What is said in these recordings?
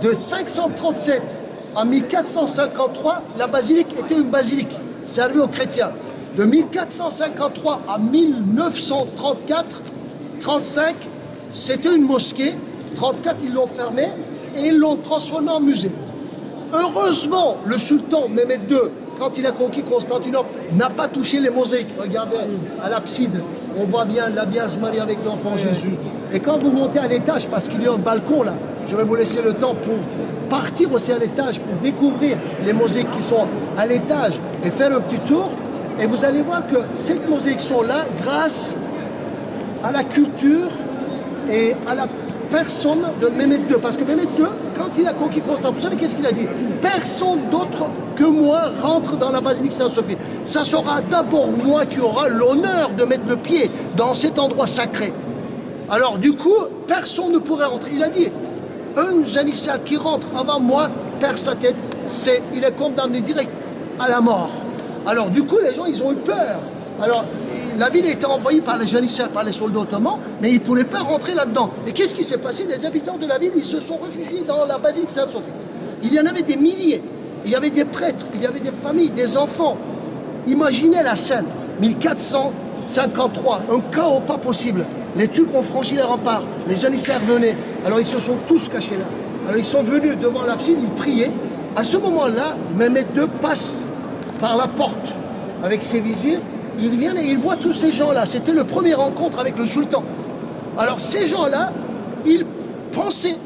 De 537 à 1453, la basilique était une basilique servie aux chrétiens. De 1453 à 1934-35, c'était une mosquée. 34, ils l'ont fermée et ils l'ont transformée en musée. Heureusement, le sultan Mehmed II, quand il a conquis Constantinople, n'a pas touché les mosaïques. Regardez, à l'abside, on voit bien la Vierge Marie avec l'enfant Jésus. Et quand vous montez à l'étage, parce qu'il y a un balcon là, je vais vous laisser le temps pour partir aussi à l'étage, pour découvrir les mosaïques qui sont à l'étage et faire un petit tour. Et vous allez voir que ces mosaïques sont là grâce à la culture et à la personne de Mehmed II. Parce que Mehmed II, quand il a conquis Constantinople, vous savez qu'est-ce qu'il a dit? Personne d'autre que moi rentre dans la basilique Sainte-Sophie. Ça sera d'abord moi qui aura l'honneur de mettre le pied dans cet endroit sacré. Alors du coup, personne ne pourrait rentrer. Il a dit, un janissaire qui rentre avant moi perd sa tête, il est condamné direct à la mort. Alors du coup, les gens, ils ont eu peur. Alors, la ville était envahie par les janissaires, par les soldats ottomans, mais ils ne pouvaient pas rentrer là-dedans. Et qu'est-ce qui s'est passé? Les habitants de la ville, ils se sont réfugiés dans la basilique Sainte-Sophie. Il y en avait des milliers. Il y avait des prêtres, il y avait des familles, des enfants. Imaginez la scène, 1453, un chaos pas possible. Les Turcs ont franchi les remparts, les janissaires venaient. Alors ils se sont tous cachés là. Alors ils sont venus devant l'abside, ils priaient. À ce moment-là, Mehmed II passe par la porte avec ses vizirs. Il vient et il voit tous ces gens-là. C'était le premier rencontre avec le sultan. Alors ces gens-là, ils pensaient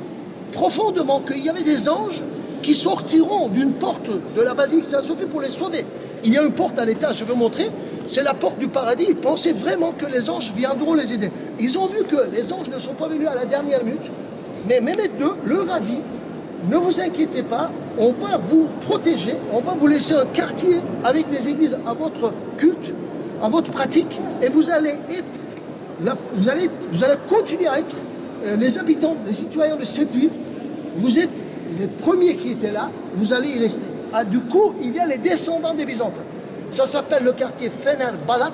profondément qu'il y avait des anges qui sortiront d'une porte de la basilique Sainte-Sophie pour les sauver. Il y a une porte à l'étage, je vais vous montrer. C'est la porte du paradis. Ils pensaient vraiment que les anges viendront les aider. Ils ont vu que les anges ne sont pas venus à la dernière minute. Mais Mehmed II leur a dit, ne vous inquiétez pas, on va vous protéger, on va vous laisser un quartier avec les églises à votre culte, à votre pratique, et vous allez continuer à être les habitants, les citoyens de cette ville. Vous êtes les premiers qui étaient là, vous allez y rester. Ah, du coup, il y a les descendants des Byzantins. Ça s'appelle le quartier Fener Balat.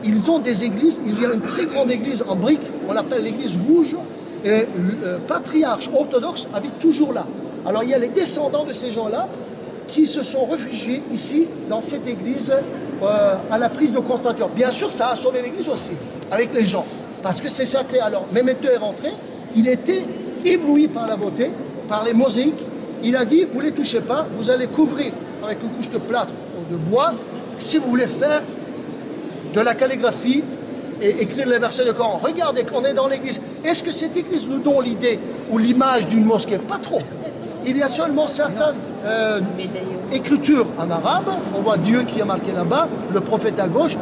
Ils ont des églises, il y a une très grande église en briques, on l'appelle l'église rouge, et le patriarche orthodoxe habite toujours là. Alors il y a les descendants de ces gens-là qui se sont réfugiés ici, dans cette église, à la prise de Constantinople. Bien sûr, ça a sauvé l'église aussi, avec les gens, parce que c'est sacré. Alors, Mehmed II est rentré, il était ébloui par la beauté, par les mosaïques. Il a dit, vous ne les touchez pas, vous allez couvrir avec une couche de plâtre ou de bois, si vous voulez faire de la calligraphie et écrire les versets de Coran. Regardez, qu'on est dans l'église. Est-ce que cette église nous donne l'idée ou l'image d'une mosquée? Pas trop. Il y a seulement certaines écritures en arabe. On voit Dieu qui est marqué là-bas, le prophète à gauche,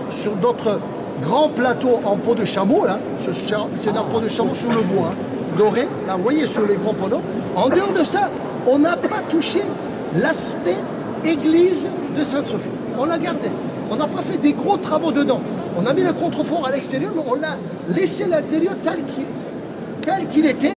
sur d'autres grands plateaux en peau de chameau. C'est un peau de chameau sur le bois, hein, doré. Là, vous voyez, sur les grands panneaux. En dehors de ça, on n'a pas touché l'aspect église de Sainte-Sophie. On l'a gardé. On n'a pas fait des gros travaux dedans. On a mis le contrefort à l'extérieur, mais on a laissé l'intérieur tel qu'il était.